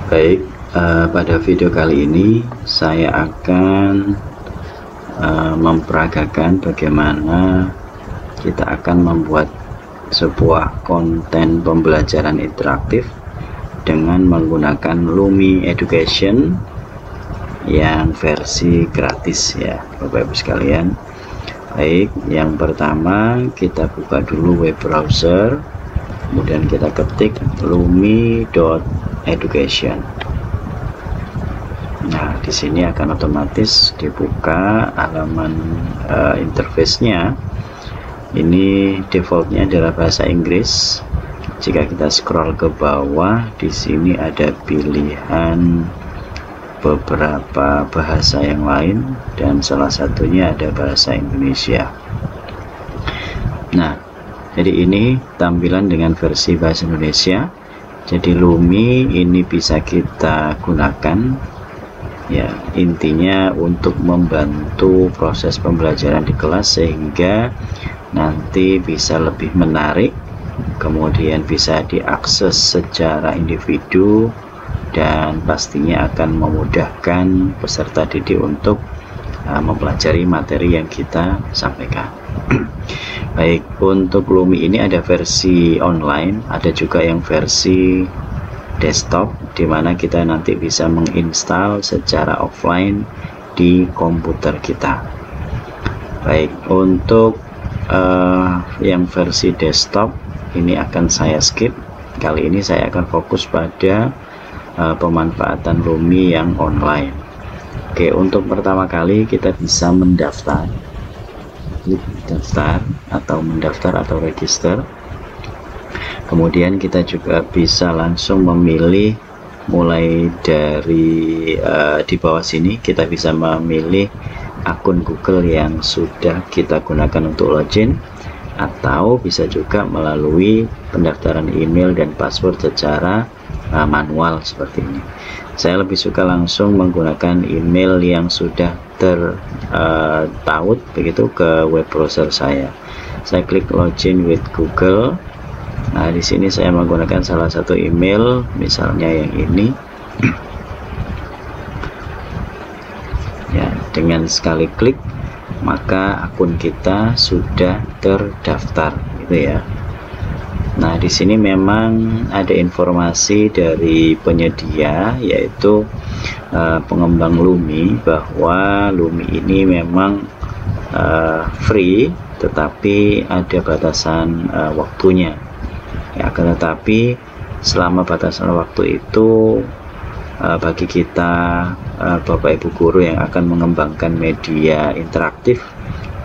Baik, pada video kali ini saya akan memperagakan bagaimana kita akan membuat sebuah konten pembelajaran interaktif dengan menggunakan Lumi Education yang versi gratis ya Bapak Ibu sekalian. Baik, yang pertama kita buka dulu web browser, kemudian kita ketik lumi.education. Nah, di sini akan otomatis dibuka halaman interface-nya. Ini defaultnya adalah bahasa Inggris. Jika kita scroll ke bawah, di sini ada pilihan beberapa bahasa yang lain dan salah satunya ada bahasa Indonesia. Nah, jadi ini tampilan dengan versi bahasa Indonesia. Jadi Lumi ini bisa kita gunakan ya, intinya untuk membantu proses pembelajaran di kelas sehingga nanti bisa lebih menarik, kemudian bisa diakses secara individu dan pastinya akan memudahkan peserta didik untuk mempelajari materi yang kita sampaikan. Baik, untuk Lumi ini ada versi online, ada juga yang versi desktop, dimana kita nanti bisa menginstal secara offline di komputer kita. Baik, untuk yang versi desktop ini akan saya skip. Kali ini saya akan fokus pada pemanfaatan Lumi yang online. Oke, untuk pertama kali kita bisa mendaftar, klik daftar atau mendaftar atau register. Kemudian kita juga bisa langsung memilih, mulai dari di bawah sini kita bisa memilih akun Google yang sudah kita gunakan untuk login, atau bisa juga melalui pendaftaran email dan password secara manual seperti ini. Saya lebih suka langsung menggunakan email yang sudah tertaut begitu ke web browser saya. Saya klik login with Google. Nah, di sini saya menggunakan salah satu email, misalnya yang ini. Ya, dengan sekali klik maka akun kita sudah terdaftar gitu ya. Nah, di sini memang ada informasi dari penyedia, yaitu pengembang Lumi, bahwa Lumi ini memang free, tetapi ada batasan waktunya. Ya, akan tetapi selama batasan waktu itu bagi kita Bapak Ibu guru yang akan mengembangkan media interaktif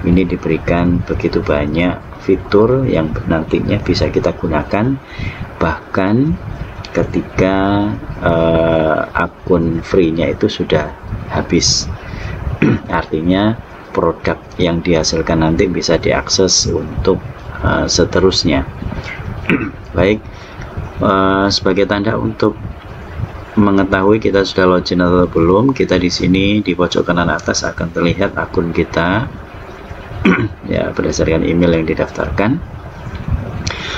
ini diberikan begitu banyak fitur yang nantinya bisa kita gunakan bahkan ketika akun free-nya itu sudah habis. Artinya produk yang dihasilkan nanti bisa diakses untuk seterusnya. Baik, sebagai tanda untuk mengetahui kita sudah login atau belum, kita di sini di pojok kanan atas akan terlihat akun kita ya, berdasarkan email yang didaftarkan.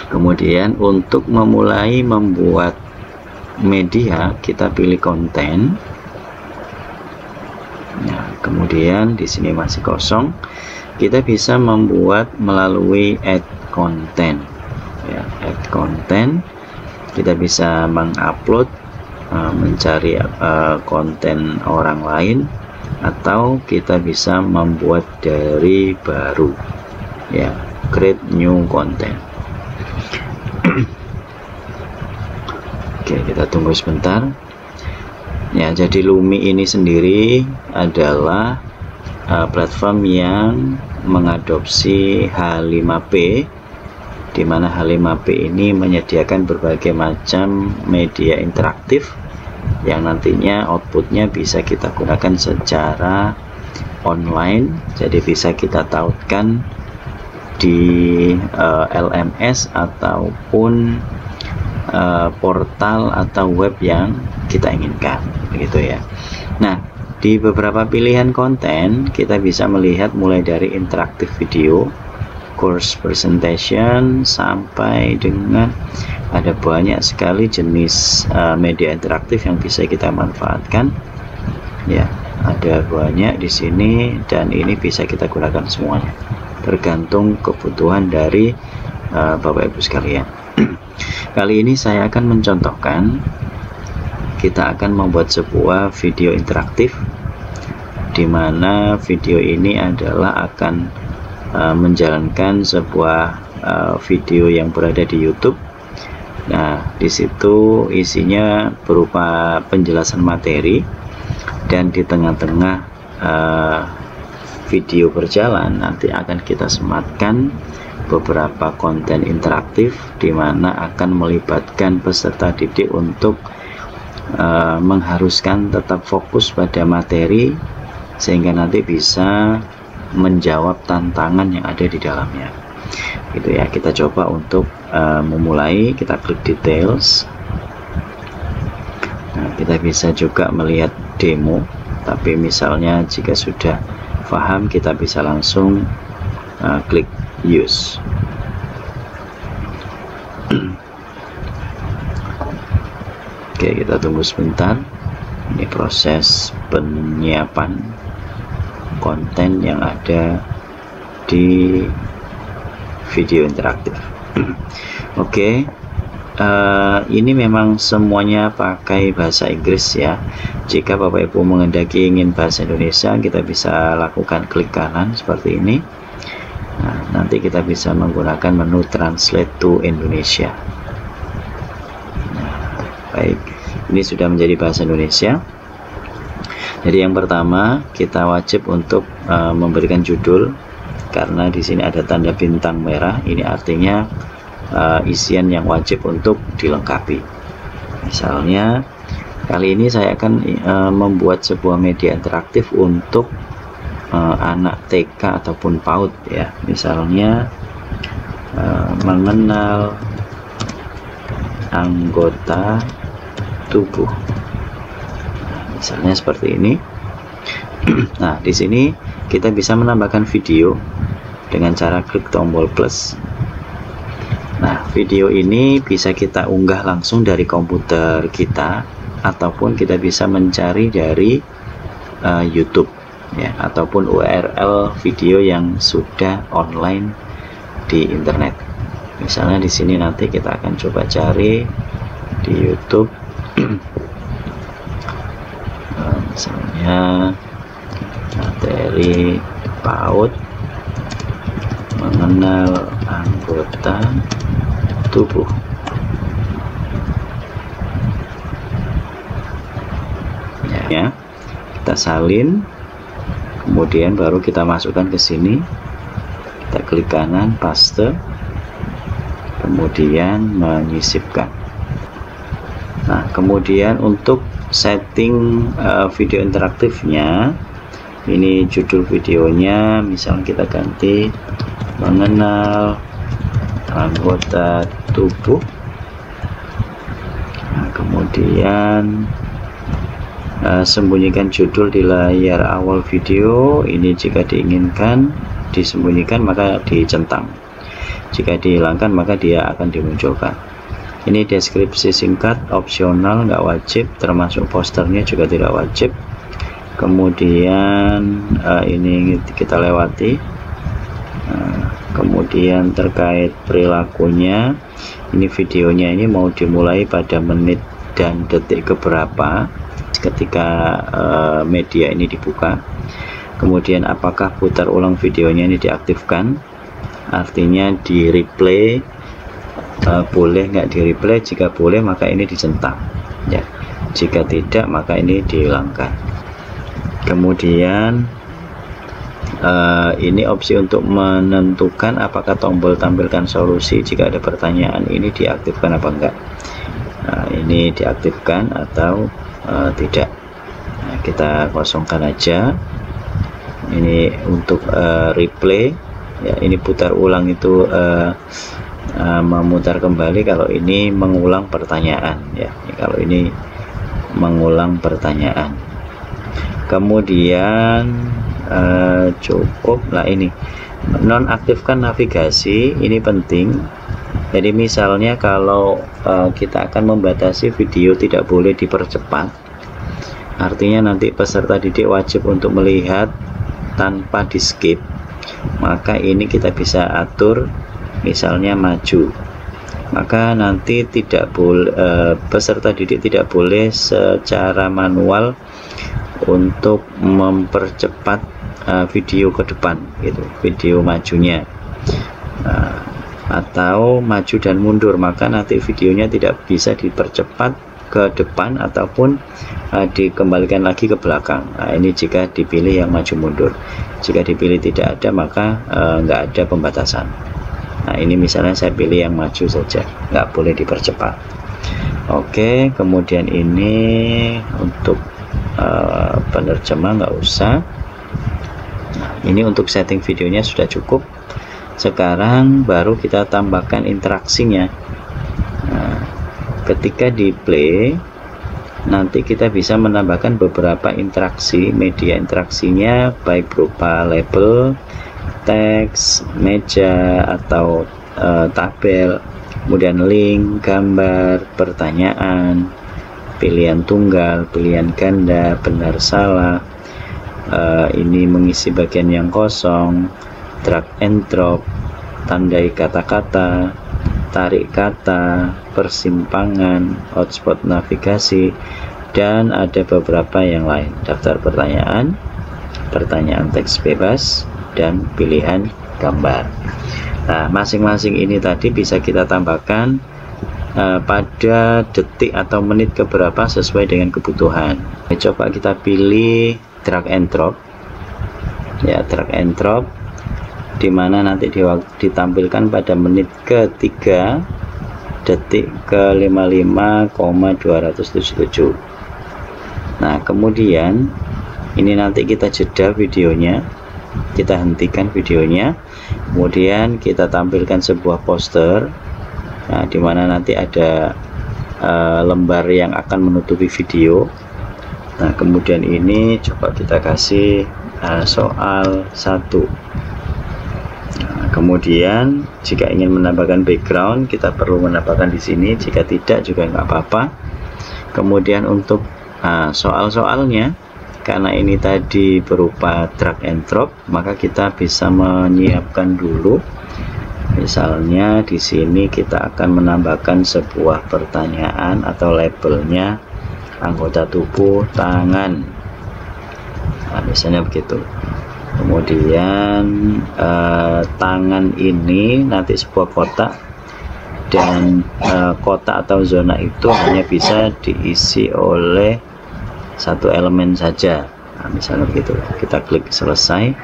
Kemudian untuk memulai membuat media, kita pilih konten. Nah, kemudian di sini masih kosong, kita bisa membuat melalui add content ya, add content. Kita bisa mengupload, mencari konten orang lain, atau kita bisa membuat dari baru ya, create new content. Oke, kita tunggu sebentar ya. Jadi Lumi ini sendiri adalah platform yang mengadopsi H5P, di mana H5P ini menyediakan berbagai macam media interaktif yang nantinya outputnya bisa kita gunakan secara online. Jadi bisa kita tautkan di LMS ataupun portal atau web yang kita inginkan begitu ya. Nah, di beberapa pilihan konten kita bisa melihat mulai dari interaktif video, course presentation, sampai dengan ada banyak sekali jenis media interaktif yang bisa kita manfaatkan ya. Ada banyak di sini dan ini bisa kita gunakan semuanya, tergantung kebutuhan dari Bapak Ibu sekalian. Kali ini saya akan mencontohkan, kita akan membuat sebuah video interaktif di mana video ini adalah akan menjalankan sebuah video yang berada di YouTube. Nah, di situ isinya berupa penjelasan materi, dan di tengah-tengah video berjalan nanti akan kita sematkan beberapa konten interaktif di mana akan melibatkan peserta didik untuk mengharuskan tetap fokus pada materi sehingga nanti bisa menjawab tantangan yang ada di dalamnya. Gitu ya, kita coba untuk memulai. Kita klik details. Nah, kita bisa juga melihat demo, tapi misalnya jika sudah paham kita bisa langsung klik use. Oke, kita tunggu sebentar. Ini proses penyiapan konten yang ada di video interaktif. Oke. Ini memang semuanya pakai bahasa Inggris ya. Jika Bapak Ibu menghendaki ingin bahasa Indonesia, kita bisa lakukan klik kanan seperti ini. Nah, nanti kita bisa menggunakan menu Translate to Indonesia. Nah, baik, ini sudah menjadi bahasa Indonesia. Jadi yang pertama kita wajib untuk memberikan judul, karena di sini ada tanda bintang merah. Ini artinya isian yang wajib untuk dilengkapi. Misalnya kali ini saya akan membuat sebuah media interaktif untuk anak TK ataupun PAUD ya. Misalnya mengenal anggota tubuh. Misalnya seperti ini. Nah, di sini kita bisa menambahkan video dengan cara klik tombol plus. Nah, video ini bisa kita unggah langsung dari komputer kita, ataupun kita bisa mencari dari YouTube ya, ataupun URL video yang sudah online di internet. Misalnya di sini nanti kita akan coba cari di YouTube. Misalnya materi PAUD mengenal anggota tubuh. Ya, kita salin, kemudian baru kita masukkan ke sini. Kita klik kanan, paste, kemudian menyisipkan. Nah, kemudian untuk setting video interaktifnya, ini judul videonya misalnya kita ganti mengenal anggota tubuh. Nah, kemudian sembunyikan judul di layar awal video. Ini jika diinginkan disembunyikan maka dicentang, jika dihilangkan maka dia akan dimunculkan. Ini deskripsi singkat, opsional, nggak wajib, termasuk posternya juga tidak wajib. Kemudian ini kita lewati. Kemudian terkait perilakunya, ini videonya ini mau dimulai pada menit dan detik keberapa ketika media ini dibuka. Kemudian apakah putar ulang videonya ini diaktifkan, artinya di replay, boleh nggak di replay. Jika boleh maka ini dicentang ya, jika tidak maka ini dihilangkan. Kemudian ini opsi untuk menentukan apakah tombol tampilkan solusi jika ada pertanyaan ini diaktifkan apa enggak. Nah, ini diaktifkan atau tidak. Nah, kita kosongkan aja. Ini untuk replay ya, ini putar ulang itu memutar kembali. Kalau ini mengulang pertanyaan ya, kalau ini mengulang pertanyaan. Kemudian cukup lah ini Nonaktifkan navigasi, ini penting. Jadi misalnya kalau kita akan membatasi video tidak boleh dipercepat, artinya nanti peserta didik wajib untuk melihat tanpa di skip, maka ini kita bisa atur misalnya maju, maka nanti tidak boleh peserta didik tidak boleh secara manual untuk mempercepat video ke depan gitu, video majunya atau maju dan mundur, maka nanti videonya tidak bisa dipercepat ke depan ataupun dikembalikan lagi ke belakang. Nah, ini jika dipilih yang maju mundur. Jika dipilih tidak ada, maka nggak ada pembatasan. Nah, ini misalnya saya pilih yang maju saja, nggak boleh dipercepat. Oke, kemudian ini untuk penerjemah nggak usah. Nah, ini untuk setting videonya sudah cukup. Sekarang baru kita tambahkan interaksinya. Nah, ketika di play nanti kita bisa menambahkan beberapa interaksi, media interaksinya baik berupa label, teks, meja atau tabel, kemudian link, gambar, pertanyaan, pilihan tunggal, pilihan ganda, benar salah, ini mengisi bagian yang kosong, drag and drop, tandai kata-kata, tarik kata, persimpangan, hotspot navigasi, dan ada beberapa yang lain, daftar pertanyaan, pertanyaan teks bebas, dan pilihan gambar. Nah, masing-masing ini tadi bisa kita tambahkan pada detik atau menit keberapa sesuai dengan kebutuhan. Coba kita pilih drag and drop, ya, drag and drop, dimana nanti ditampilkan pada menit ke-3 detik ke 55,277. Nah, kemudian ini nanti kita jeda videonya, kita hentikan videonya, kemudian kita tampilkan sebuah poster, nah, dimana nanti ada lembar yang akan menutupi video. Nah, kemudian ini coba kita kasih soal 1. Kemudian jika ingin menambahkan background, kita perlu menambahkan di sini, jika tidak juga nggak apa-apa. Kemudian untuk soal-soalnya, karena ini tadi berupa drag and drop, maka kita bisa menyiapkan dulu. Misalnya di sini kita akan menambahkan sebuah pertanyaan atau labelnya anggota tubuh tangan. Nah, misalnya begitu. Kemudian tangan ini nanti sebuah kotak, dan kotak atau zona itu hanya bisa diisi oleh satu elemen saja. Nah, misalnya begitu, kita klik selesai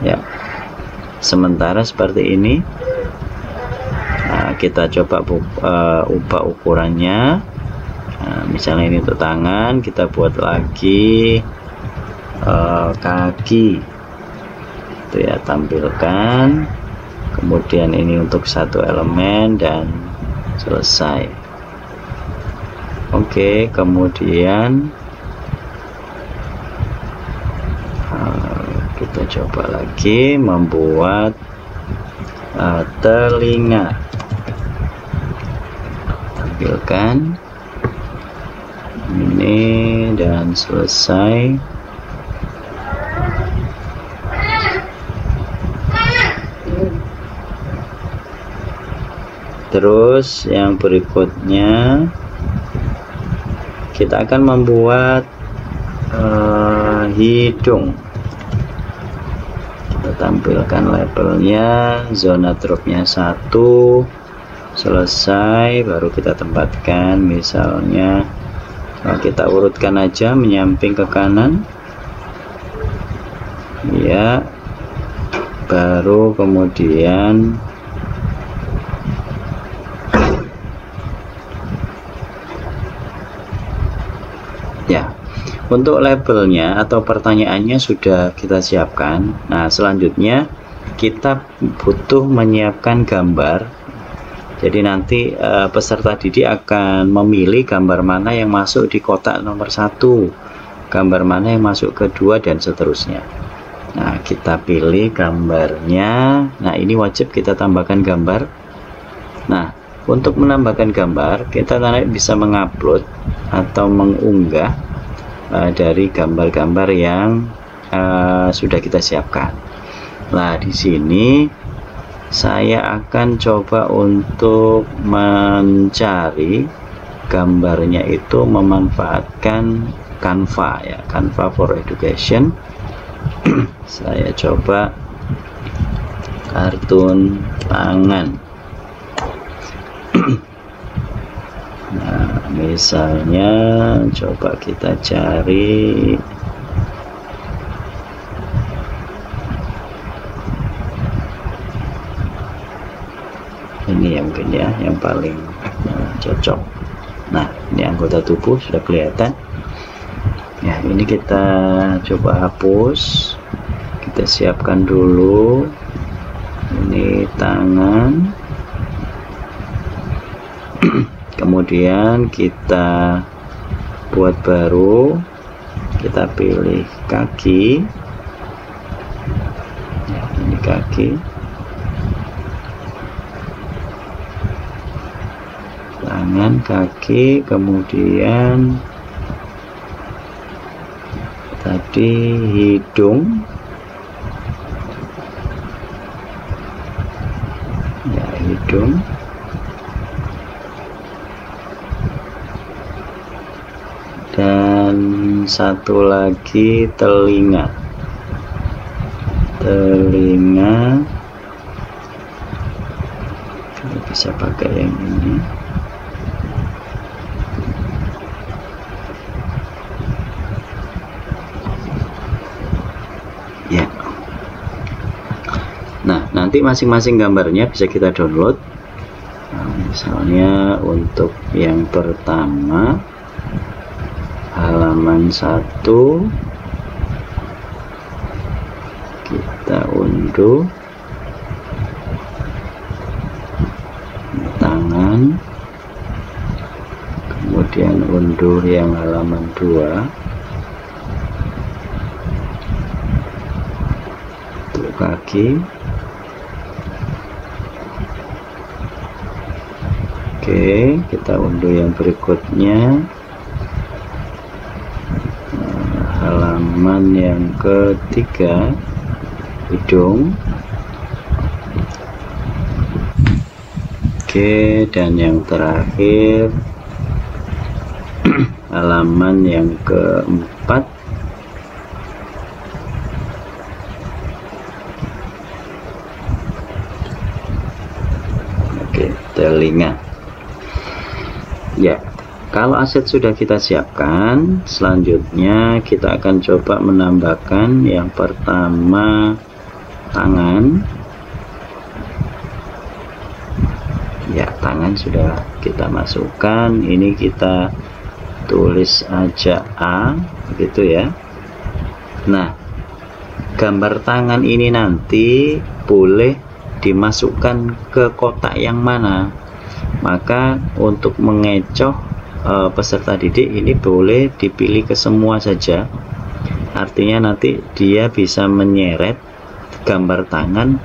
ya. Sementara seperti ini, nah, kita coba ubah ukurannya. Nah, misalnya ini untuk tangan, kita buat lagi kaki itu ya, tampilkan, kemudian ini untuk satu elemen dan selesai. Oke, kemudian kita coba lagi membuat telinga, tampilkan ini dan selesai. Terus yang berikutnya kita akan membuat hidung. Kita tampilkan labelnya, zona dropnya 1, selesai, baru kita tempatkan. Misalnya kita urutkan aja menyamping ke kanan ya, baru kemudian ya, untuk labelnya atau pertanyaannya sudah kita siapkan. Nah, selanjutnya kita butuh menyiapkan gambar. Jadi nanti peserta didik akan memilih gambar mana yang masuk di kotak nomor 1, gambar mana yang masuk kedua, dan seterusnya. Nah, kita pilih gambarnya. Nah, ini wajib kita tambahkan gambar. Nah, untuk menambahkan gambar, kita nanti bisa mengupload atau mengunggah dari gambar-gambar yang sudah kita siapkan. Nah, di sini saya akan coba untuk mencari gambarnya itu memanfaatkan Canva ya, Canva for Education. Saya coba kartun tangan. Nah, misalnya coba kita cari ini ya, mungkin ya yang paling cocok. Nah, ini anggota tubuh sudah kelihatan ya. Ini kita coba hapus, kita siapkan dulu. Ini tangan, kemudian kita buat baru, kita pilih kaki ya, ini kaki, tangan, kaki, kemudian tadi hidung ya, hidung, dan satu lagi telinga. Kita bisa pakai yang ini ya. Nah, nanti masing-masing gambarnya bisa kita download. Nah, misalnya untuk yang pertama halaman 1, kita unduh tangan, kemudian unduh yang halaman 2 untuk kaki. Oke, kita unduh yang berikutnya, halaman yang ketiga, hidung. Oke, dan yang terakhir halaman yang keempat, oke, telinga ya. Kalau aset sudah kita siapkan, selanjutnya kita akan coba menambahkan yang pertama tangan. Ya, tangan sudah kita masukkan. Ini kita tulis aja A gitu ya. Nah, gambar tangan ini nanti boleh dimasukkan ke kotak yang mana. Maka untuk mengecoh peserta didik ini boleh dipilih ke semua saja. Artinya nanti dia bisa menyeret gambar tangan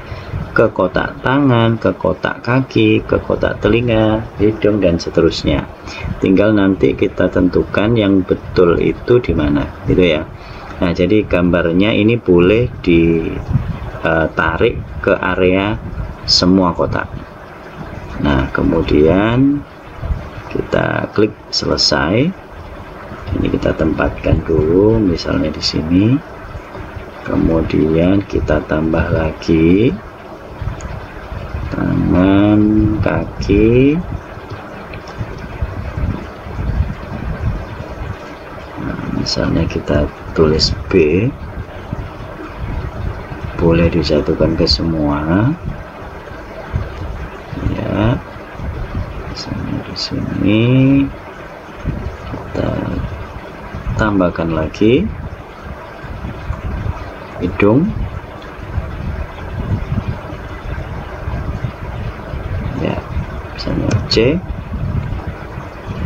ke kotak tangan, ke kotak kaki, ke kotak telinga, hidung, dan seterusnya. Tinggal nanti kita tentukan yang betul itu di mana, gitu ya. Nah, jadi gambarnya ini boleh ditarik ke area semua kotak. Nah, kemudian kita klik selesai. Ini kita tempatkan dulu, misalnya di sini. Kemudian kita tambah lagi tangan, kaki. Nah, misalnya kita tulis B, boleh disatukan ke semua ya. Di sini kita tambahkan lagi hidung ya, misalnya C,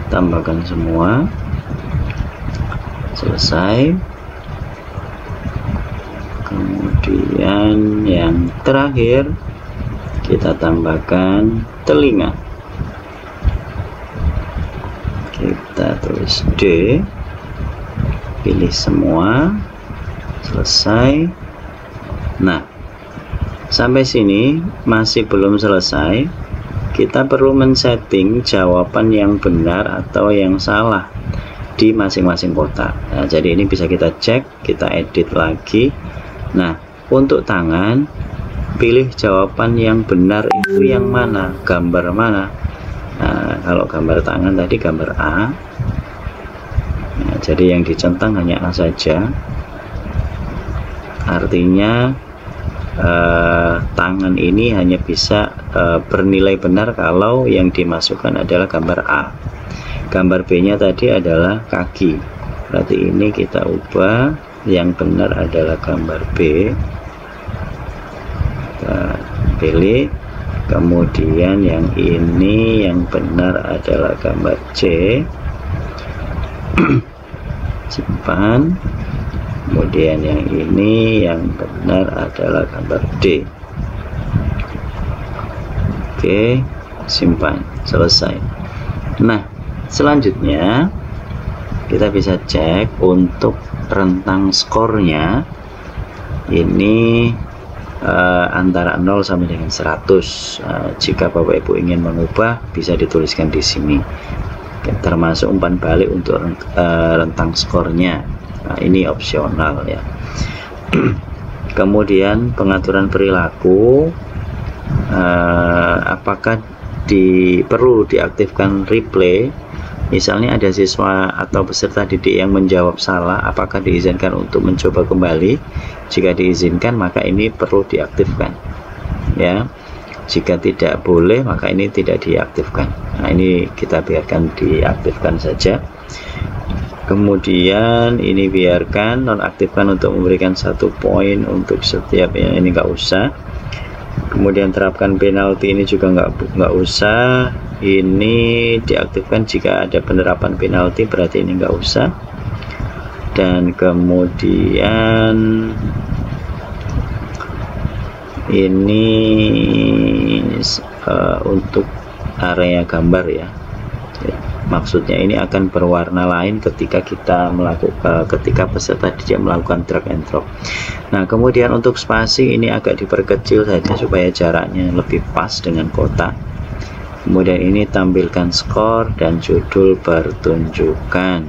tambahkan semua, selesai. Kemudian kemudian yang terakhir kita tambahkan telinga, kita tulis D, pilih semua, selesai. Nah, sampai sini masih belum selesai, kita perlu men-setting jawaban yang benar atau yang salah di masing-masing kotak. Nah, jadi ini bisa kita cek, kita edit lagi. Nah, untuk tangan, pilih jawaban yang benar itu yang mana, gambar mana. Nah, kalau gambar tangan tadi gambar A. Nah, jadi yang dicentang hanya A saja. Artinya tangan ini hanya bisa bernilai benar kalau yang dimasukkan adalah gambar A. Gambar B nya tadi adalah kaki, berarti ini kita ubah, yang benar adalah gambar B. Kita pilih, kemudian yang ini yang benar adalah gambar C. Simpan. Kemudian yang ini yang benar adalah gambar D. Oke, simpan, selesai. Nah, selanjutnya kita bisa cek untuk rentang skornya. Ini antara 0 sampai dengan 100. Jika Bapak Ibu ingin mengubah, bisa dituliskan di sini, termasuk umpan balik untuk rentang skornya. Nah, ini opsional ya. Kemudian pengaturan perilaku, apakah perlu diaktifkan replay. Misalnya ada siswa atau peserta didik yang menjawab salah, apakah diizinkan untuk mencoba kembali? Jika diizinkan, maka ini perlu diaktifkan ya. Jika tidak boleh, maka ini tidak diaktifkan. Nah, ini kita biarkan diaktifkan saja. Kemudian ini biarkan nonaktifkan untuk memberikan 1 poin untuk setiap yang ini nggak usah. Kemudian terapkan penalti, ini juga nggak usah. Ini diaktifkan jika ada penerapan penalti, berarti ini nggak usah. Dan kemudian ini untuk area gambar ya. Maksudnya ini akan berwarna lain ketika kita melakukan, ketika peserta didik melakukan drag and drop. Nah, kemudian untuk spasi ini agak diperkecil saja supaya jaraknya lebih pas dengan kotak. Kemudian ini tampilkan skor dan judul pertunjukan.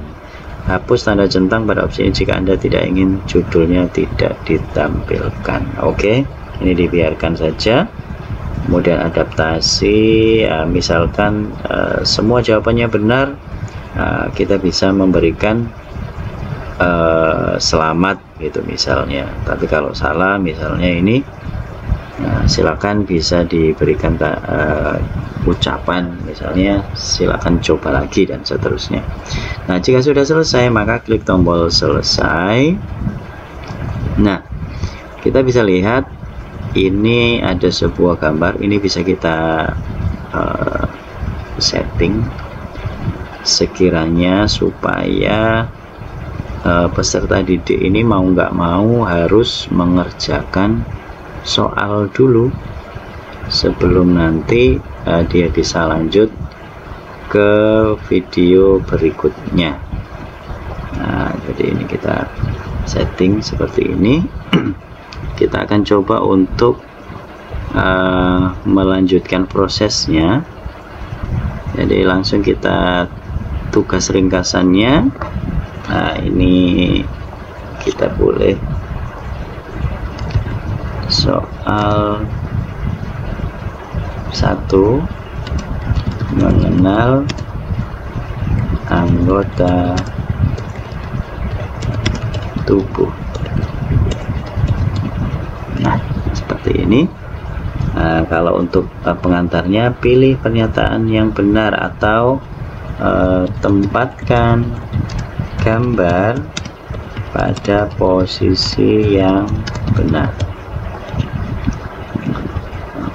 Hapus tanda centang pada opsi ini jika Anda tidak ingin judulnya tidak ditampilkan. Oke, ini dibiarkan saja. Kemudian adaptasi, misalkan semua jawabannya benar, kita bisa memberikan selamat gitu misalnya. Tapi kalau salah misalnya ini, silakan bisa diberikan ucapan, misalnya silakan coba lagi dan seterusnya. Nah, jika sudah selesai maka klik tombol selesai. Nah, kita bisa lihat ini ada sebuah gambar, ini bisa kita setting sekiranya supaya peserta didik ini mau nggak mau harus mengerjakan soal dulu sebelum nanti dia bisa lanjut ke video berikutnya. Nah, jadi ini kita setting seperti ini. Kita akan coba untuk melanjutkan prosesnya. Jadi langsung kita tugas ringkasannya. Nah, ini kita boleh soal 1, mengenal anggota tubuh. Nah, seperti ini. Kalau untuk pengantarnya, pilih pernyataan yang benar atau tempatkan gambar pada posisi yang benar.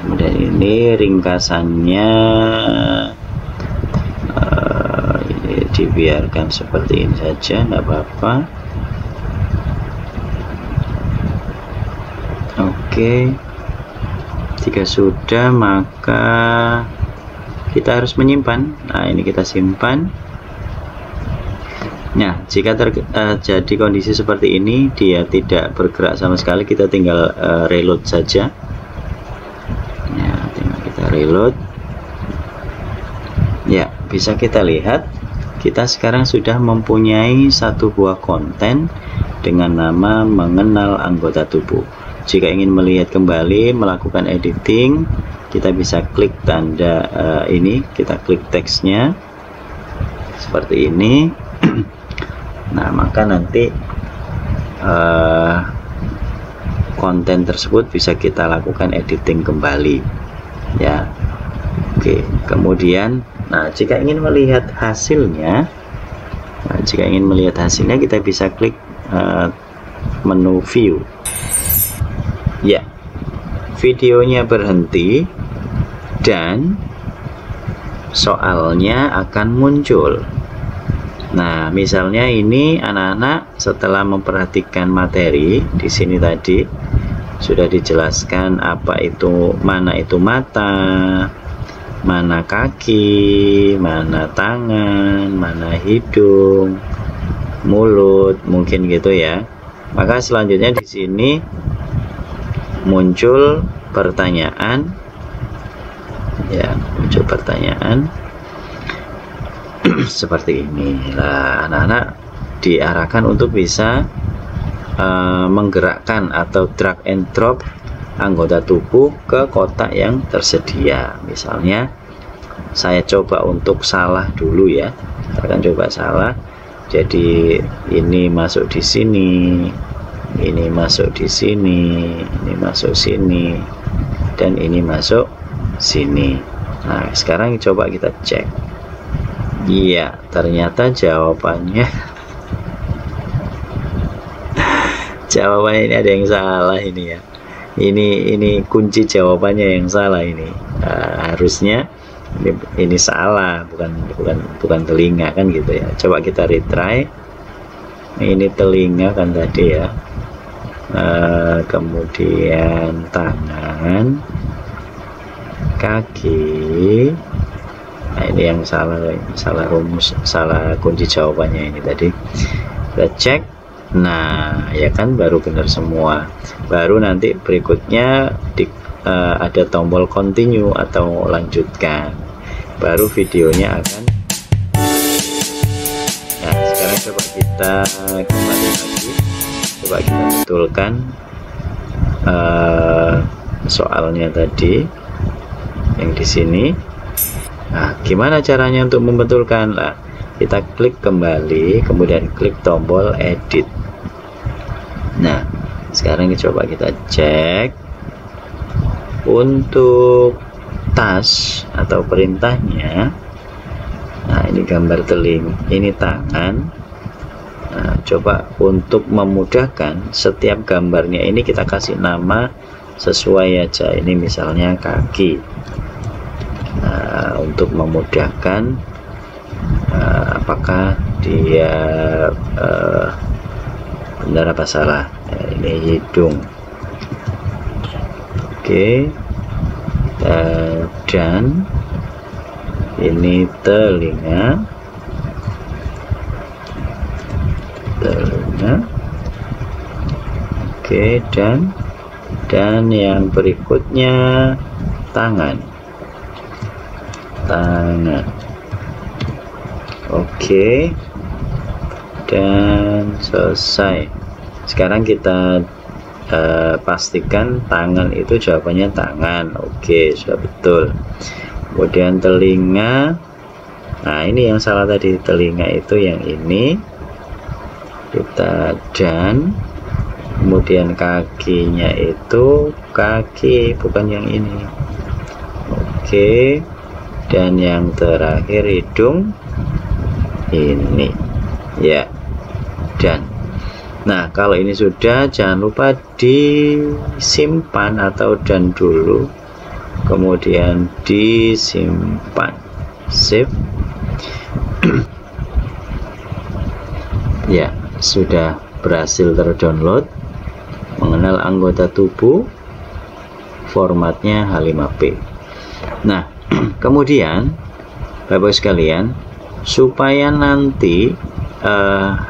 Kemudian ini ringkasannya ini dibiarkan seperti ini saja, nggak apa-apa. Oke, jika sudah maka kita harus menyimpan. Nah, ini kita simpan. Nah, jika terjadi kondisi seperti ini, dia tidak bergerak sama sekali, kita tinggal reload saja. Ya, tinggal kita reload. Ya, bisa kita lihat, kita sekarang sudah mempunyai satu buah konten dengan nama mengenal anggota tubuh. Jika ingin melihat kembali, melakukan editing, kita bisa klik tanda ini, kita klik teksnya seperti ini. Nah, maka nanti konten tersebut bisa kita lakukan editing kembali, ya. Oke, kemudian, nah jika ingin melihat hasilnya, kita bisa klik menu view. Ya, videonya berhenti dan soalnya akan muncul. Nah, misalnya ini anak-anak setelah memperhatikan materi di sini tadi sudah dijelaskan mana itu mata, mana kaki, mana tangan, mana hidung, mulut, mungkin gitu ya. Maka selanjutnya di sini muncul pertanyaan, ya, muncul pertanyaan seperti ini. Lah, anak-anak diarahkan untuk bisa menggerakkan atau drag and drop anggota tubuh ke kotak yang tersedia. Misalnya saya coba untuk salah dulu ya, kita akan coba salah. Jadi ini masuk di sini, ini masuk di sini, ini masuk sini, dan ini masuk sini. Nah, sekarang coba kita cek. Iya, ternyata jawabannya ini ada yang salah ini ya. Ini kunci jawabannya yang salah ini. Harusnya ini salah, bukan telinga kan gitu ya. Coba kita retry. Ini telinga kan tadi ya. Kemudian tangan, kaki. Nah, ini yang salah rumus, salah kunci jawabannya ini tadi. Kita cek. Nah, ya kan baru benar semua. Baru nanti berikutnya ada tombol continue atau lanjutkan. Baru videonya akan. Nah, sekarang coba kita kembali lagi. Coba kita betulkan soalnya tadi yang di sini. Nah, gimana caranya untuk membetulkan? Nah, kita klik kembali, kemudian klik tombol edit. Nah, sekarang coba kita cek untuk task atau perintahnya. Nah, ini gambar teling, ini tangan. Nah, coba untuk memudahkan, setiap gambarnya ini kita kasih nama sesuai aja. Ini misalnya kaki. Nah, untuk memudahkan apakah dia benar apa salah. Ini hidung. Oke. Dan ini telinga. Oke, dan yang berikutnya tangan. Oke, dan selesai. Sekarang kita pastikan tangan itu jawabannya tangan. Oke, sudah betul. Kemudian telinga. Nah, ini yang salah tadi, telinga itu yang ini. Kita dan kemudian kakinya itu kaki, bukan yang ini. Oke, dan yang terakhir hidung ini ya. Dan nah, kalau ini sudah, jangan lupa disimpan atau dan dulu, kemudian disimpan, save. Ya, sudah berhasil terdownload mengenal anggota tubuh formatnya H5P. Nah, kemudian Bapak sekalian, supaya nanti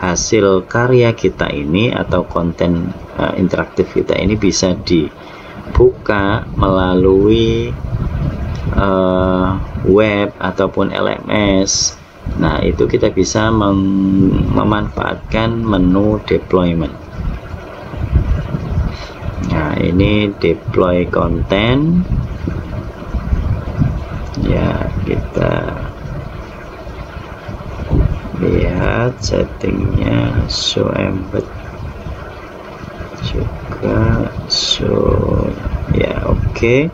hasil karya kita ini atau konten interaktif kita ini bisa dibuka melalui web ataupun LMS. Nah, itu kita bisa memanfaatkan menu deployment. Nah, ini deploy konten ya, kita lihat settingnya, show embed juga, show ya, oke.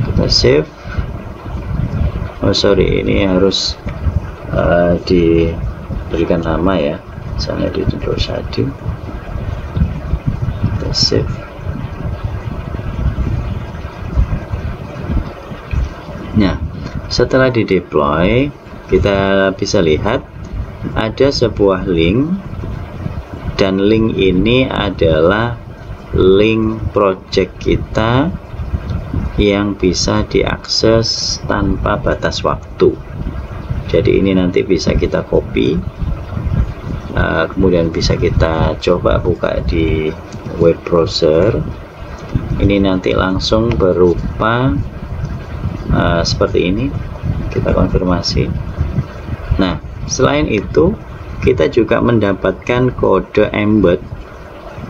Kita save. Oh sorry, ini harus diberikan nama ya, misalnya di Download 1. Kita save. Nah, setelah di deploy, kita bisa lihat ada sebuah link, dan link ini adalah link project kita yang bisa diakses tanpa batas waktu. Jadi ini nanti bisa kita copy, kemudian bisa kita coba buka di web browser. Ini nanti langsung berupa seperti ini. Kita konfirmasi. Nah, selain itu kita juga mendapatkan kode embed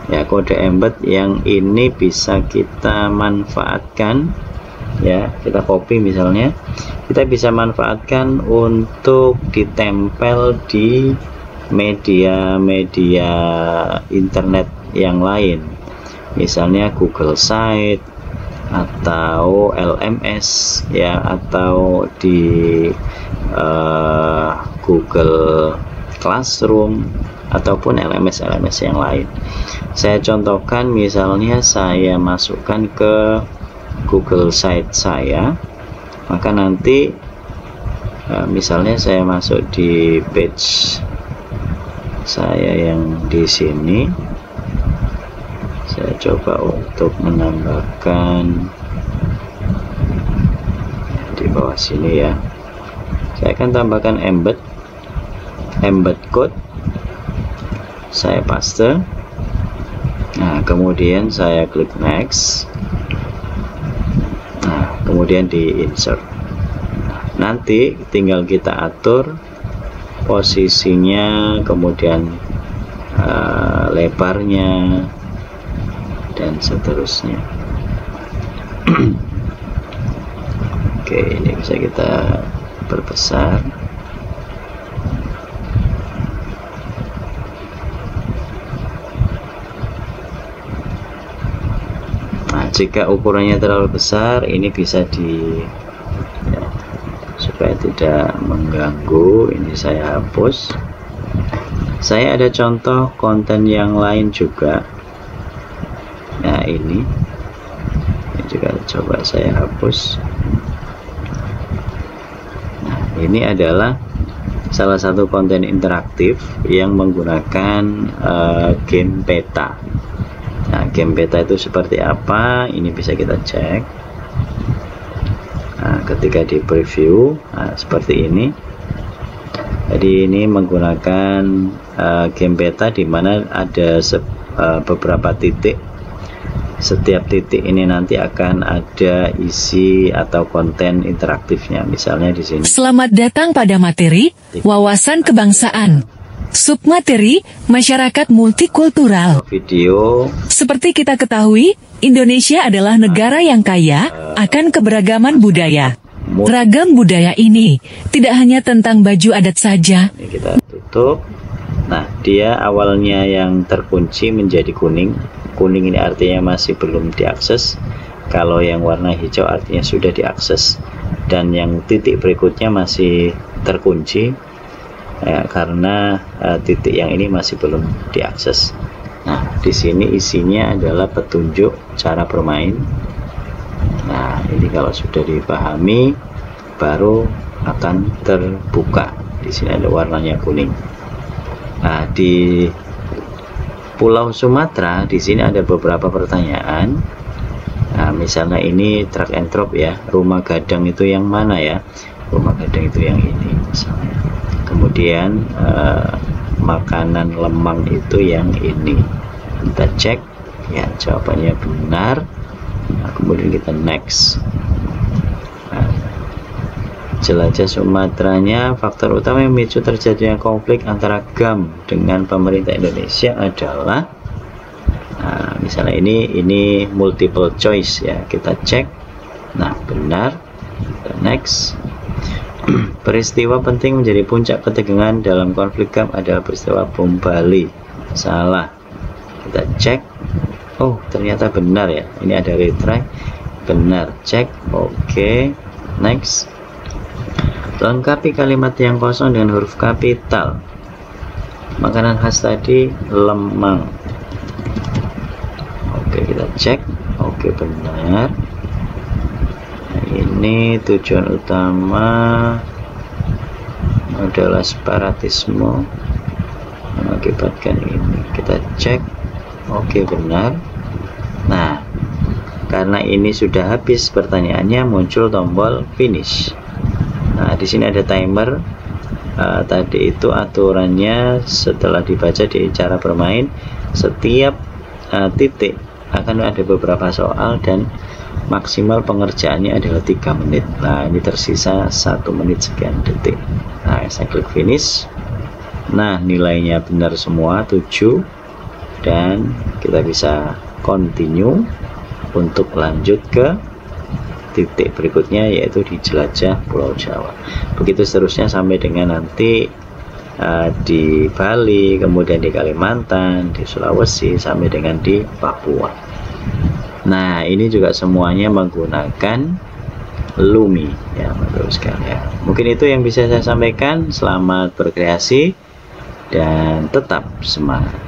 ya, kode embed yang ini bisa kita manfaatkan ya. Kita copy, misalnya kita bisa manfaatkan untuk ditempel di media-media internet yang lain, misalnya Google Site atau LMS ya, atau di Google Classroom ataupun LMS yang lain. Saya contohkan, misalnya saya masukkan ke Google Site saya, maka nanti misalnya saya masuk di page saya yang di sini, saya coba untuk menambahkan di bawah sini ya, saya akan tambahkan embed code, saya paste. Nah, kemudian saya klik next. Nah, kemudian di insert. Nanti tinggal kita atur posisinya, kemudian lebarnya dan seterusnya. Oke, ini bisa kita perbesar. Jika ukurannya terlalu besar, ini bisa supaya tidak mengganggu, ini saya hapus. Saya ada contoh konten yang lain juga. Nah, ini juga coba saya hapus. Nah, ini adalah salah satu konten interaktif yang menggunakan game peta. Nah, game peta itu seperti apa? Ini bisa kita cek. Nah, ketika di preview, seperti ini. Jadi ini menggunakan game peta, di mana ada beberapa titik. Setiap titik ini nanti akan ada isi atau konten interaktifnya. Misalnya di sini. Selamat datang pada materi wawasan kebangsaan. Submateri masyarakat multikultural. Video. Seperti kita ketahui, Indonesia adalah negara yang kaya akan keberagaman budaya. Ragam budaya ini tidak hanya tentang baju adat saja. Ini kita tutup. Nah, dia awalnya yang terkunci menjadi kuning. Kuning ini artinya masih belum diakses. Kalau yang warna hijau artinya sudah diakses. Dan yang titik berikutnya masih terkunci. Ya, karena titik yang ini masih belum diakses. Nah, di sini isinya adalah petunjuk cara bermain. Nah, ini kalau sudah dipahami, baru akan terbuka. Di sini ada warnanya kuning. Nah, di Pulau Sumatera, di sini ada beberapa pertanyaan. Nah, misalnya ini drag and drop ya, rumah gadang itu yang mana ya, rumah gadang itu yang ini misalnya. Kemudian makanan lemang itu yang ini, kita cek ya, jawabannya benar. Nah, kemudian kita next. Jelajah Sumateranya, faktor utama yang memicu terjadinya konflik antara GAM dengan pemerintah Indonesia adalah, nah, misalnya ini multiple choice ya, kita cek. Nah, benar, kita next. Peristiwa penting menjadi puncak ketegangan dalam konflik GAM adalah peristiwa bom Bali. Salah, kita cek. Oh, ternyata benar ya, ini ada retry, benar, cek. Oke, next. Lengkapi kalimat yang kosong dengan huruf kapital. Makanan khas tadi lemang. Oke, kita cek. Oke, benar. Nah, ini tujuan utama adalah separatisme mengakibatkan ini. Kita cek. Oke, benar. Nah, karena ini sudah habis pertanyaannya, muncul tombol finish. Nah, di sini ada timer. Tadi itu aturannya setelah dibaca di cara bermain, setiap titik akan ada beberapa soal dan maksimal pengerjaannya adalah 3 menit. Nah, ini tersisa 1 menit sekian detik. Nah, saya klik finish. Nah, nilainya benar semua 7, dan kita bisa continue untuk lanjut ke titik berikutnya, yaitu di jelajah Pulau Jawa. Begitu seterusnya sampai dengan nanti di Bali, kemudian di Kalimantan, di Sulawesi, sampai dengan di Papua. Nah, ini juga semuanya menggunakan Lumi ya, Bapak sekalian. Mungkin itu yang bisa saya sampaikan. Selamat berkreasi dan tetap semangat.